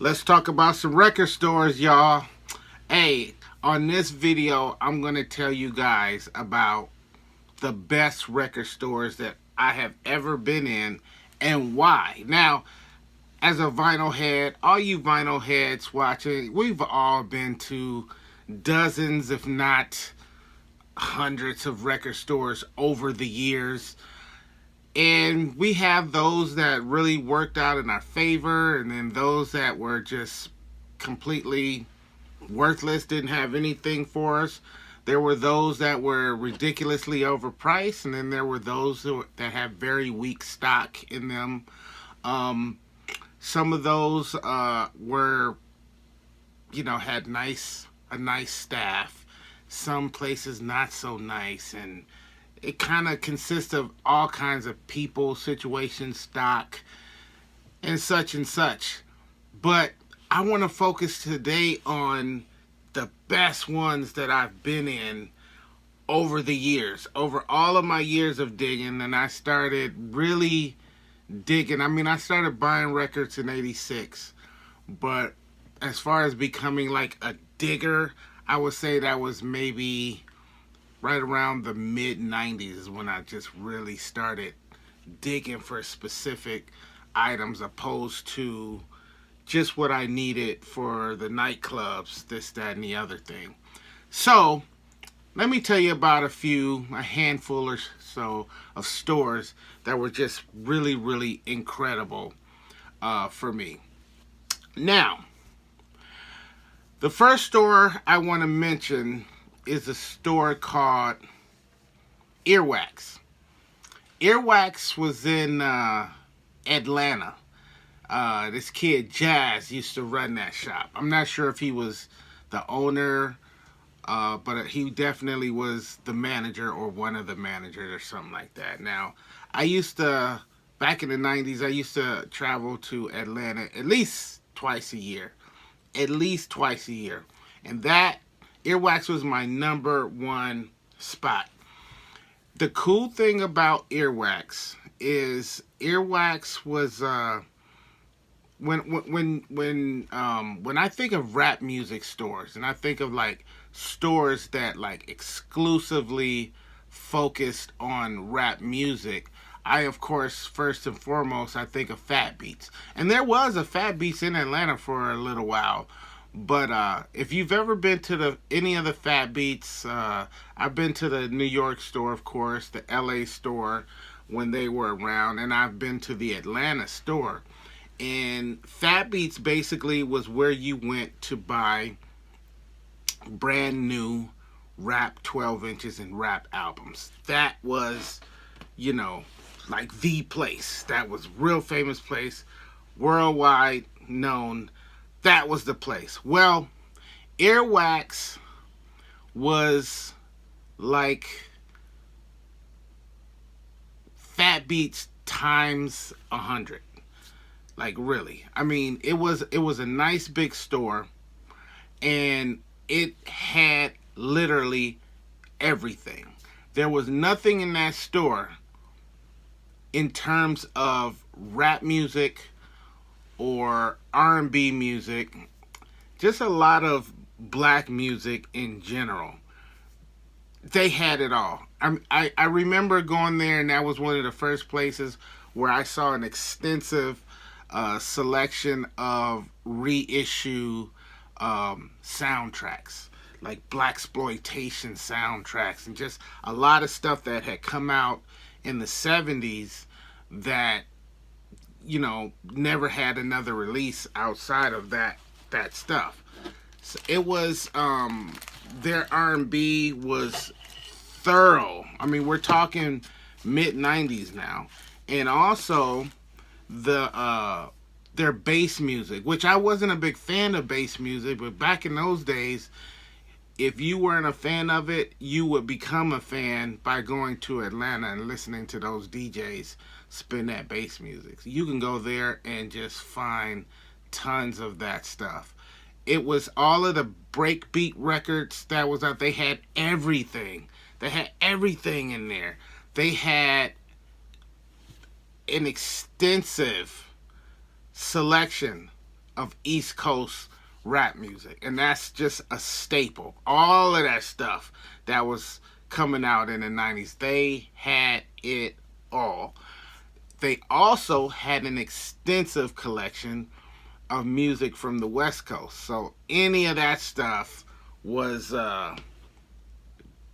Let's talk about some record stores, y'all. Hey, on this video, I'm going to tell you guys about the best record stores that I have ever been in and why. Now, as a vinyl head, all you vinyl heads watching, we've all been to dozens, if not hundreds of record stores over the years. And we have those that really worked out in our favor, and then those that were just completely worthless, didn't have anything for us. There were those that were ridiculously overpriced, and then there were those that have very weak stock in them. Some of those were, had a nice staff. Some places not so nice, and it kind of consists of all kinds of people, situations, stock, and such and such. But I want to focus today on the best ones that I've been in over the years, over all of my years of digging. And I started really digging. I started buying records in '86, but as far as becoming like a digger, I would say that was maybe right around the mid '90s is when I just really started digging for specific items opposed to just what I needed for the nightclubs, this, that, and the other thing. So, let me tell you about a handful or so of stores that were just really, really incredible for me. Now, the first store I want to mention is a store called Earwax. Earwax was in Atlanta. This kid Jazz used to run that shop. I'm not sure if he was the owner, but he definitely was the manager or one of the managers or something like that. Now, back in the 90s, I used to travel to Atlanta at least twice a year. And that Earwax was my number one spot. The cool thing about Earwax is Earwax was when I think of rap music stores, and I think of like stores that like exclusively focused on rap music, I of course first and foremost I think of Fat Beats. And there was a Fat Beats in Atlanta for a little while. But if you've ever been to any of the Fat Beats, I've been to the New York store, of course, the LA store when they were around, and I've been to the Atlanta store. And Fat Beats basically was where you went to buy brand new rap 12 inches and rap albums. That was, like the place. That was real famous place, worldwide known. That was the place. Well, Earwax was like Fat Beats times 100. Like really. It was a nice big store, and it had literally everything. There was nothing in that store in terms of rap music or R&B music, just a lot of black music in general. They had it all. I remember going there, and that was one of the first places where I saw an extensive selection of reissue soundtracks, like blaxploitation soundtracks, and just a lot of stuff that had come out in the 70s that never had another release outside of that stuff. So it was their R&B was thorough. We're talking mid 90s now. And also their bass music, which I wasn't a big fan of bass music, but back in those days, if you weren't a fan of it, you would become a fan by going to Atlanta and listening to those DJs spin that bass music. So you can go there and just find tons of that stuff. It was all of the breakbeat records that was out. They had everything. They had everything in there. They had an extensive selection of East Coast rap music, and that's just a staple. All of that stuff that was coming out in the 90s, they had it all. They also had an extensive collection of music from the West Coast. So any of that stuff was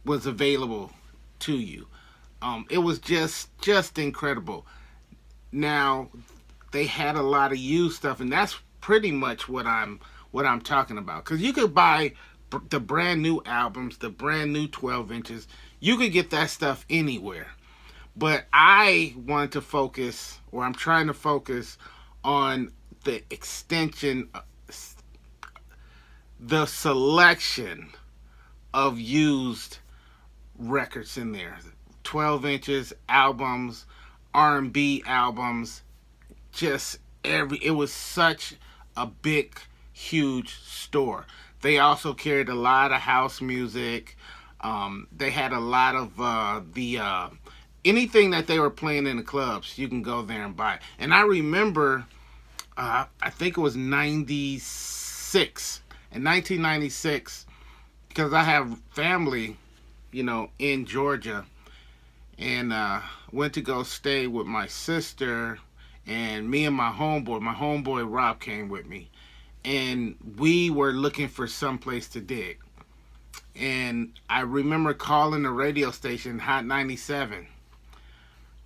was available to you. It was just incredible. Now they had a lot of used stuff, and that's pretty much what I'm talking about. Because you could buy the brand new albums, the brand new 12 inches. You could get that stuff anywhere. But I wanted to focus, or I'm trying to focus on the extension, the selection of used records in there. 12 inches, albums, R&B albums, just it was such a big, huge store. They also carried a lot of house music. They had a lot of the anything that they were playing in the clubs. You can go there and buy. And I remember, I think it was 96, in 1996, because I have family, in Georgia, and went to go stay with my sister, and me and my homeboy Rob came with me, and we were looking for some place to dig. And I remember calling the radio station, Hot 97,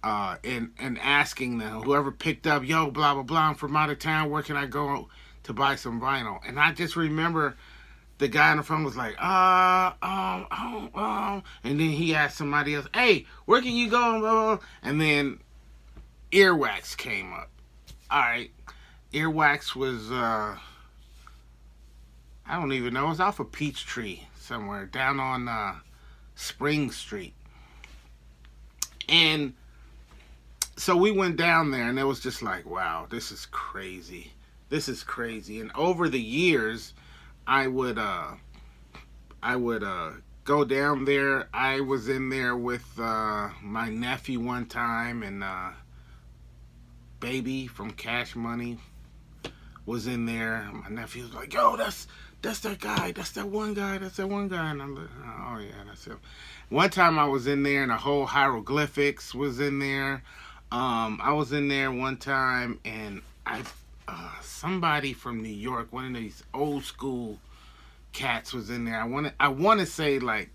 and asking them, whoever picked up, yo, blah blah blah, I'm from out of town, where can I go to buy some vinyl? And I just remember the guy on the phone was like, and then he asked somebody else, hey, where can you go? And then Earwax came up. All right, Earwax was, I don't even know, it was off of Peachtree somewhere down on Spring Street. And so we went down there, and it was just like, wow, this is crazy. This is crazy. And over the years, I would go down there. I was in there with my nephew one time, and Baby from Cash Money was in there. My nephew was like, yo, that's that guy. That's that one guy. That's that one guy. And I'm like, oh yeah, that's him. One time I was in there, and the whole Hieroglyphics was in there. I was in there one time, and somebody from New York, one of these old school cats was in there. I want to say like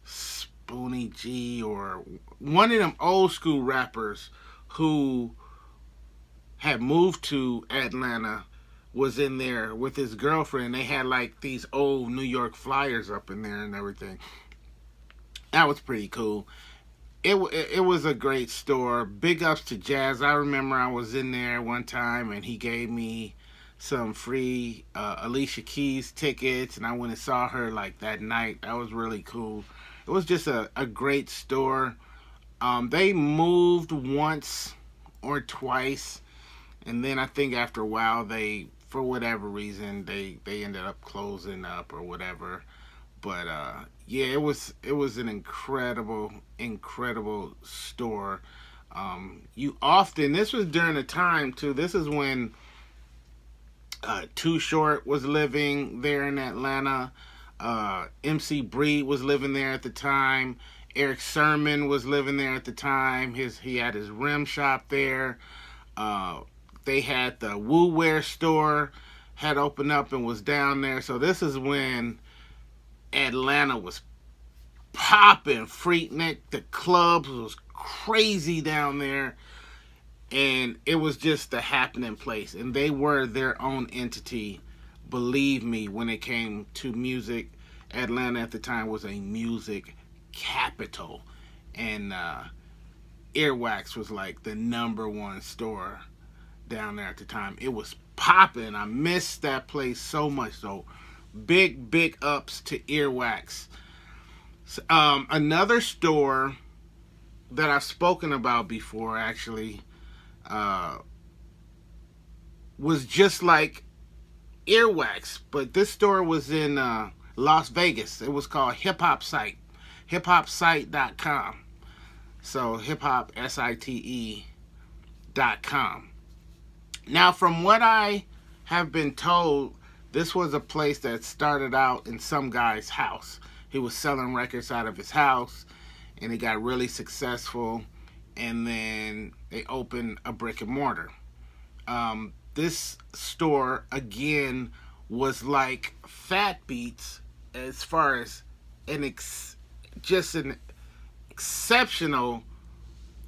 Spoonie G, or one of them old school rappers who had moved to Atlanta, was in there with his girlfriend. They had like these old New York flyers up in there and everything. That was pretty cool. It was a great store. Big ups to Jazz. I remember I was in there one time, and he gave me some free Alicia Keys tickets, and I went and saw her like that night. That was really cool. It was just a great store. They moved once or twice, and then I think after a while, they, for whatever reason, they ended up closing up or whatever. But yeah, it was an incredible store. You often, this was during the time too. This is when Too Short was living there in Atlanta. MC Breed was living there at the time. Eric Sermon was living there at the time. He had his rim shop there. They had the Woo Wear store had opened up and was down there. So this is when Atlanta was popping. Freaknik, the clubs was crazy down there, and it was just a happening place. And they were their own entity. Believe me, when it came to music, Atlanta at the time was a music capital, and Earwax was like the number one store down there at the time. It was popping. I missed that place so much. So big ups to Earwax. Another store that I've spoken about before, actually, was just like Earwax, but this store was in Las Vegas. It was called Hip Hop Site, hiphopsite.com. So hiphop, SITE.com. Now, from what I have been told, this was a place that started out in some guy's house. He was selling records out of his house, and it got really successful. And then they opened a brick and mortar. This store again was like Fat Beats as far as an just an exceptional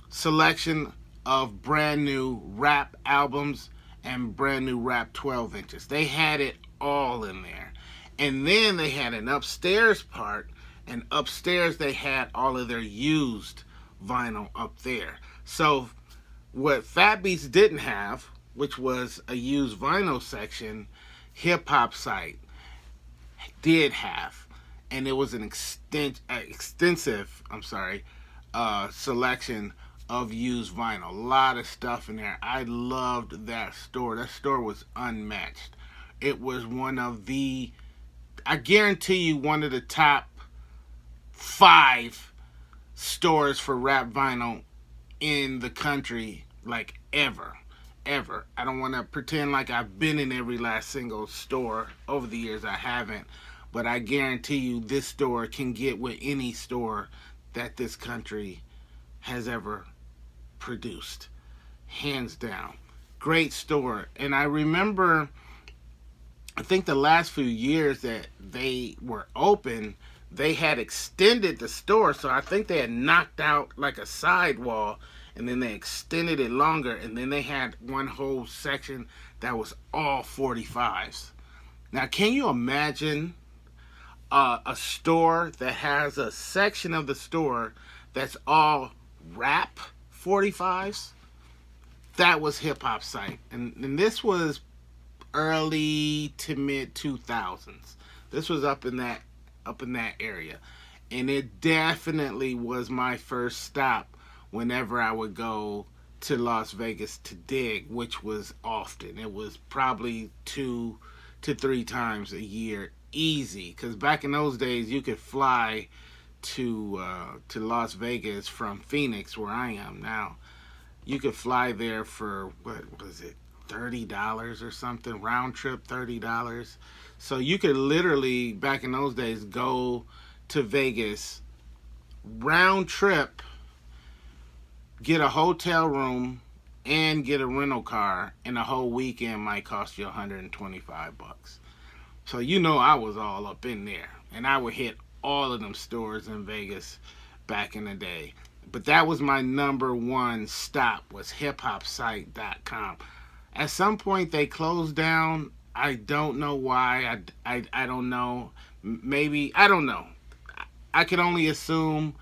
selection of brand new rap albums and brand new rap 12 inches. They had it all in there. And then they had an upstairs part, and upstairs they had all of their used vinyl up there. So what Fat Beats didn't have, which was a used vinyl section, Hip Hop Site did have, and it was an extensive, selection of used vinyl. A lot of stuff in there. I loved that store. That store was unmatched. It was one of the, I guarantee you, one of the top 5 stores for rap vinyl in the country, like ever. I don't want to pretend like I've been in every last single store over the years. I haven't, but I guarantee you this store can get with any store that this country has ever produced, hands down. Great store. And I remember, I think the last few years that they were open, they had extended the store. So I think they had knocked out like a sidewall, and then they extended it longer, and then they had one whole section that was all 45s. Now, can you imagine a store that has a section of the store that's all rap 45s? That was Hip Hop Site, and this was early to mid 2000s. This was up in that area, and it definitely was my first stop whenever I would go to Las Vegas to dig, which was often. It was probably 2 to 3 times a year, easy. Because back in those days, you could fly to Las Vegas from Phoenix, where I am now. You could fly there for, what was it, $30 or something, round trip $30. So you could literally, back in those days, go to Vegas round trip, get a hotel room, and get a rental car, and the whole weekend might cost you $125. So you know I was all up in there, and I would hit all of them stores in Vegas back in the day. But that was my number one stop, was hiphopsite.com. At some point they closed down. I don't know why. I don't know. Maybe, I don't know. I could only assume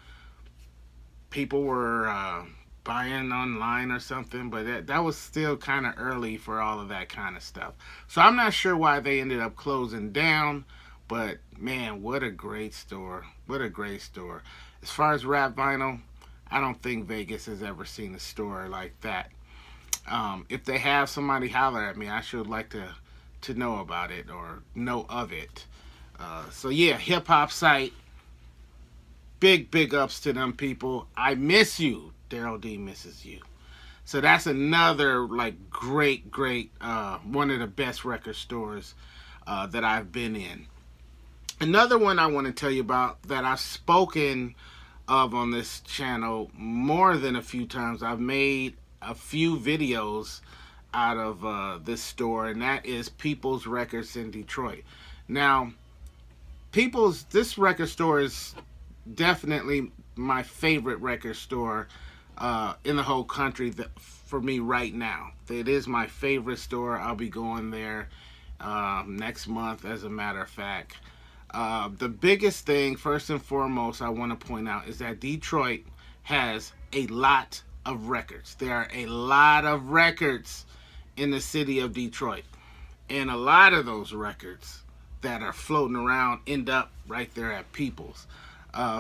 people were buying online or something, but that was still kind of early for all of that kind of stuff. So I'm not sure why they ended up closing down, but man, what a great store. What a great store. As far as rap vinyl, I don't think Vegas has ever seen a store like that. If they have, somebody holler at me. I should like to know about it or know of it. So yeah, Hip Hop Site. Big ups to them people. I miss you. Daryl D misses you. So that's another like great one of the best record stores that I've been in. Another one I want to tell you about that I've spoken of on this channel more than a few times. I've made a few videos out of this store, and that is People's Records in Detroit. Now, this record store is definitely my favorite record store in the whole country for me right now. It is my favorite store. I'll be going there next month, as a matter of fact. The biggest thing, first and foremost, I want to point out is that Detroit has a lot of records. There are a lot of records in the city of Detroit. And a lot of those records that are floating around end up right there at People's.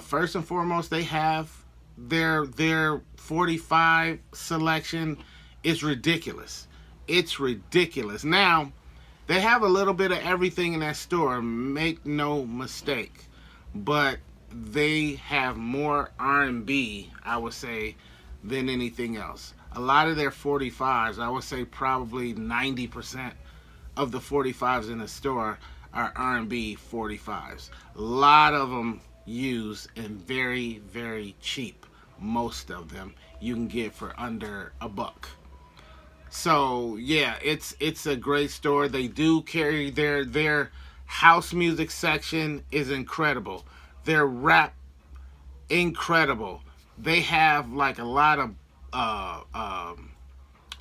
First and foremost, they have their 45 selection is ridiculous. It's ridiculous. Now, they have a little bit of everything in that store, make no mistake. But they have more R&B, I would say, than anything else. a lot of their 45s, I would say probably 90% of the 45s in the store are R&B 45s. A lot of them used and very, very cheap. Most of them you can get for under $1. So yeah, it's a great store. They do carry their house music section is incredible. Their rap incredible. They have like uh, um,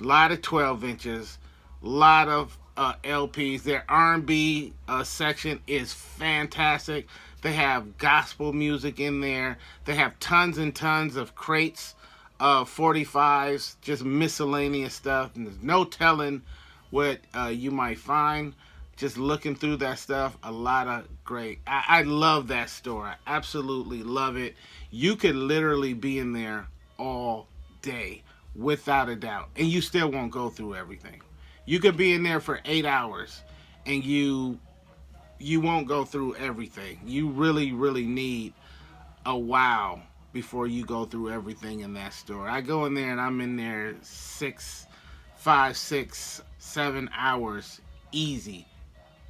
lot of 12 inches, lot of LPs. Their R&B section is fantastic. They have gospel music in there. They have tons and tons of crates of 45s, just miscellaneous stuff. And there's no telling what you might find. Just looking through that stuff, a lot of great. I love that store. I absolutely love it. You could literally be in there all day without a doubt, and you still won't go through everything. You could be in there for 8 hours, and you won't go through everything. You really, really need a while before you go through everything in that store. I go in there and I'm in there 5, 6, 7 hours easy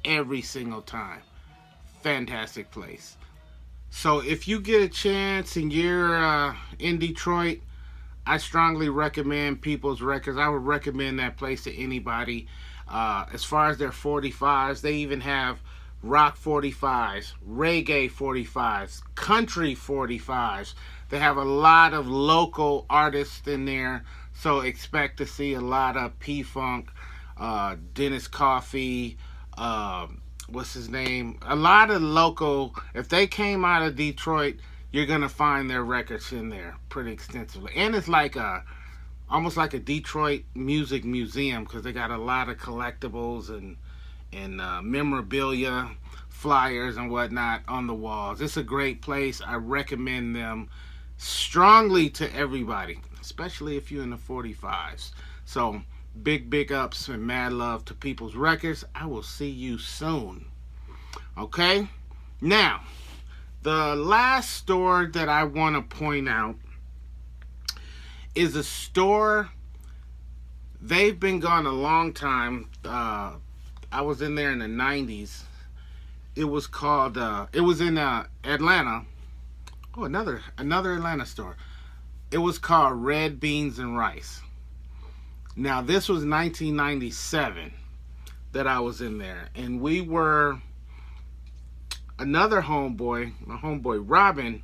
every single time. Fantastic place. So if you get a chance and you're in Detroit, I strongly recommend People's Records. I would recommend that place to anybody. As far as their 45s, they even have rock 45s, reggae 45s, country 45s. They have a lot of local artists in there, so expect to see a lot of P-Funk, Dennis Coffey, what's his name? A lot of local. If they came out of Detroit, you're gonna find their records in there pretty extensively, and it's like almost like a Detroit music museum because they got a lot of collectibles and memorabilia, flyers and whatnot on the walls. It's a great place. I recommend them strongly to everybody, especially if you're in the 45s. So big ups and mad love to People's Records. I will see you soon. Okay? Now, the last store that I want to point out is a store. They've been gone a long time. I was in there in the 90s. It was called, it was in Atlanta. Oh, another Atlanta store. It was called Red Beans and Rice. Now, this was 1997 that I was in there. And we were, another homeboy, my homeboy Robin,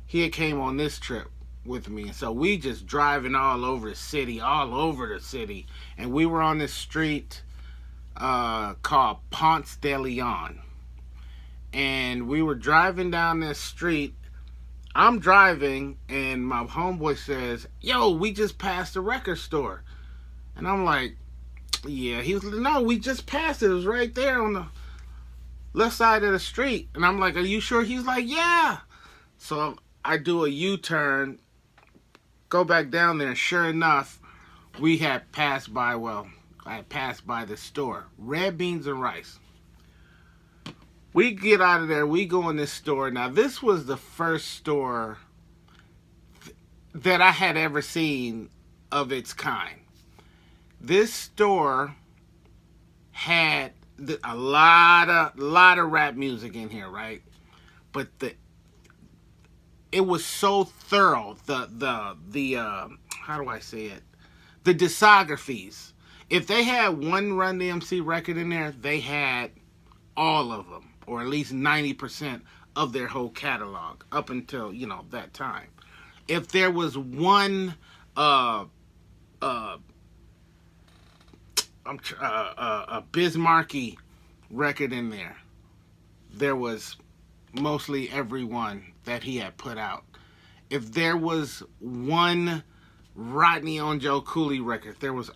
he had came on this trip with me. So we just driving all over the city. And we were on this street called Ponce de Leon. And we were driving down this street. I'm driving, and my homeboy says, "Yo, we just passed the record store." And I'm like, "Yeah." He was like, "No, we just passed it. It was right there on the left side of the street." And I'm like, "Are you sure?" He's like, "Yeah." So I do a U-turn, go back down there, and sure enough, we had passed by, I had passed by the store, Red Beans and Rice. We get out of there, we go in this store. Now, this was the first store that I had ever seen of its kind. This store had a lot of rap music in here, right? But it was so thorough. The how do I say it? The discographies. If they had one Run DMC record in there, they had all of them, or at least 90% of their whole catalog up until, that time. If there was one a Biz Markie record in there, there was mostly every one that he had put out. If there was one Rodney on Joe Cooley record, if there was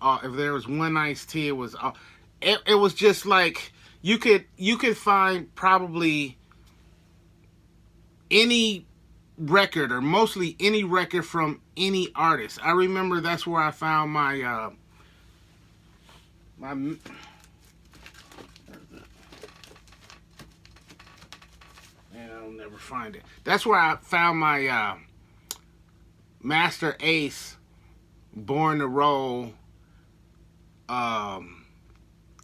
one Ice-T, it was all. It was just like you could find probably any record, or mostly any record from any artist. I remember that's where I found my I'll never find it. That's where I found my Master Ace Born to Roll, um,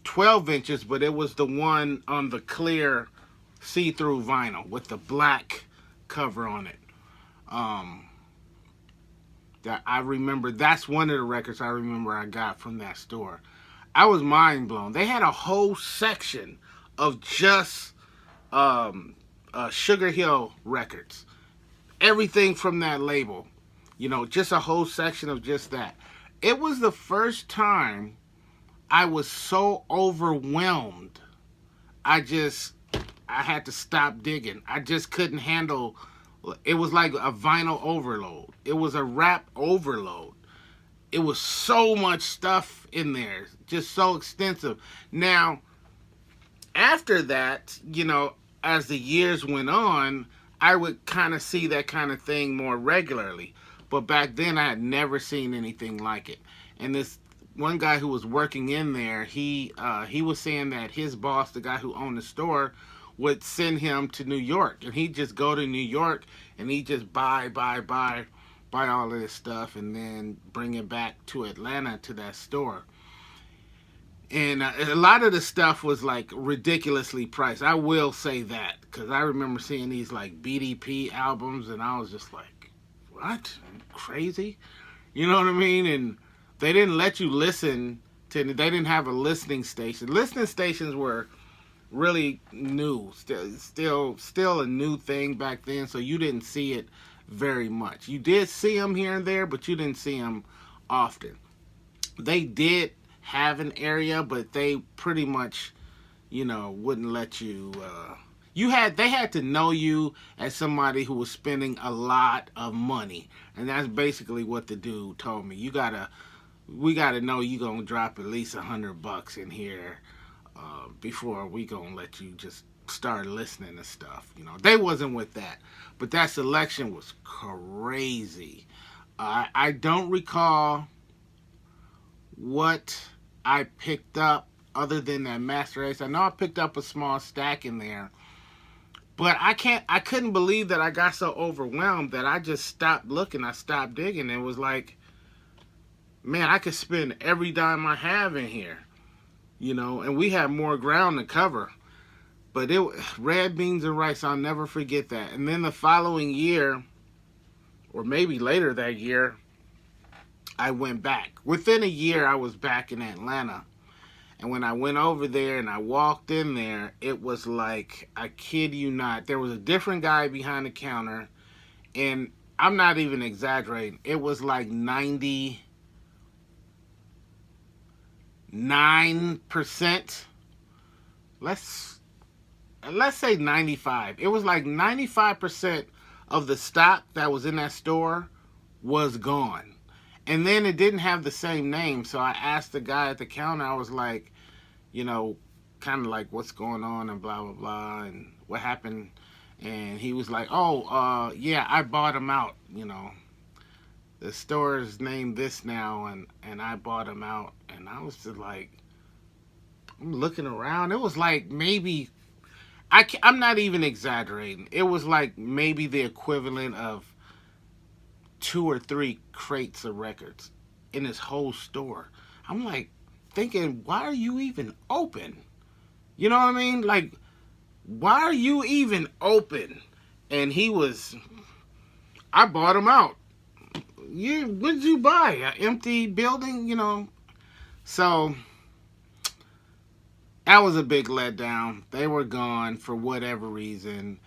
12 inches, but it was the one on the clear see-through vinyl with the black cover on it. Um, that I remember, that's one of the records I remember I got from that store. I was mind blown. They had a whole section of just um, Sugar Hill records, everything from that label. Just a whole section of just that. It was the first time I was so overwhelmed. I just I had to stop digging. I just couldn't handle. It was like a vinyl overload. It was a rap overload. It was so much stuff in there, just so extensive. Now, after that, as the years went on, I would kind of see that kind of thing more regularly. But back then, I had never seen anything like it. And this one guy who was working in there, he was saying that his boss, the guy who owned the store, would send him to New York, and he'd just go to New York and he'd just buy all of this stuff, and then bring it back to Atlanta to that store. And a lot of the stuff was like ridiculously priced. I will say that because I remember seeing these like BDP albums, and I was just like, "What? Crazy?" You know what I mean? And they didn't let you listen to. They didn't have a listening station. Listening stations were really new, still a new thing back then. So you didn't see it very much. You did see them here and there, but you didn't see them often. They did have an area, but they pretty much, wouldn't let you. They had to know you as somebody who was spending a lot of money, and that's basically what the dude told me. We gotta know you gonna drop at least $100 in here before we gonna let you just start listening to stuff. They wasn't with that, but that selection was crazy. I don't recall what I picked up other than that Master Ace. I know I picked up a small stack in there, but I couldn't believe that I got so overwhelmed that I just stopped looking. I stopped digging. It was like, man, I could spend every dime I have in here, and we have more ground to cover. But Red Beans and Rice, I'll never forget that. And then the following year, or maybe later that year, I went back. Within a year, I was back in Atlanta. And when I went over there and I walked in there, it was like, I kid you not, there was a different guy behind the counter. And I'm not even exaggerating. It was like 99%. Let's say 95. It was like 95% of the stock that was in that store was gone. And then it didn't have the same name. So I asked the guy at the counter, I was like, kind of like what's going on and blah, blah, blah, and what happened. And he was like, oh, yeah, I bought them out. The store is named this now, and I bought them out. And I was just like, I'm looking around. It was like maybe, I'm not even exaggerating. It was like maybe the equivalent of 2 or 3 crates of records in his whole store. I'm like thinking, why are you even open? You know what I mean? Like, why are you even open? And I bought him out. What did you buy? An empty building, So that was a big letdown. They were gone for whatever reason.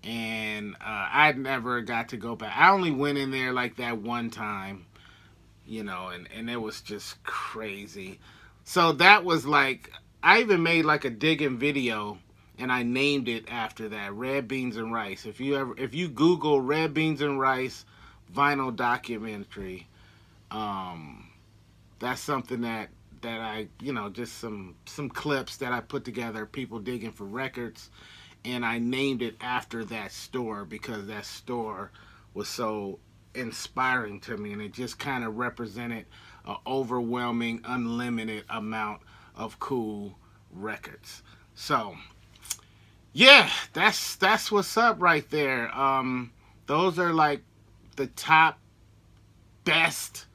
And I never got to go back. I only went in there like that one time, and it was just crazy. So that was like, I even made like a digging video, and I named it after that, Red Beans and Rice. If you Google Red Beans and Rice vinyl documentary, that's something that I, just some clips that I put together, people digging for records, and I named it after that store because that store was so inspiring to me, and it just kind of represented an overwhelming, unlimited amount of cool records. So, yeah, that's what's up right there. Those are like the top best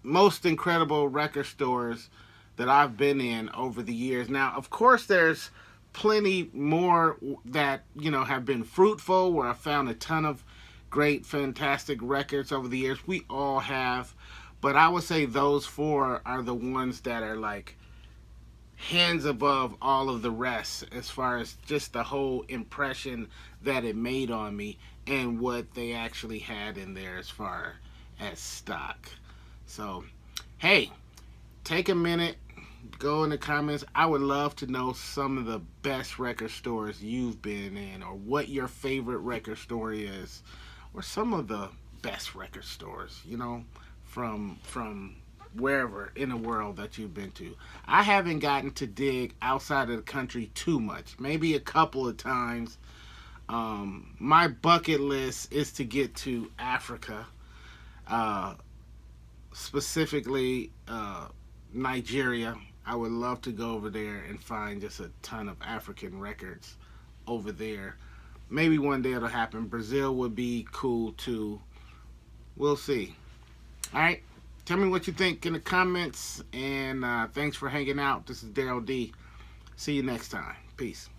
most incredible record stores that I've been in over the years. Now, of course, there's plenty more that have been fruitful, where I found a ton of great, fantastic records over the years. We all have, but I would say those four are the ones that are like hands above all of the rest as far as just the whole impression that it made on me and what they actually had in there as far as stock. So, hey, take a minute, go in the comments. I would love to know some of the best record stores you've been in, or what your favorite record store is, or some of the best record stores, from wherever in the world that you've been to. I haven't gotten to dig outside of the country too much, maybe a couple of times. My bucket list is to get to Africa, uh, specifically Nigeria. I would love to go over there and find just a ton of African records over there. Maybe one day it'll happen. Brazil would be cool too. We'll see. All right. Tell me what you think in the comments. And thanks for hanging out. This is Daryl D. See you next time. Peace.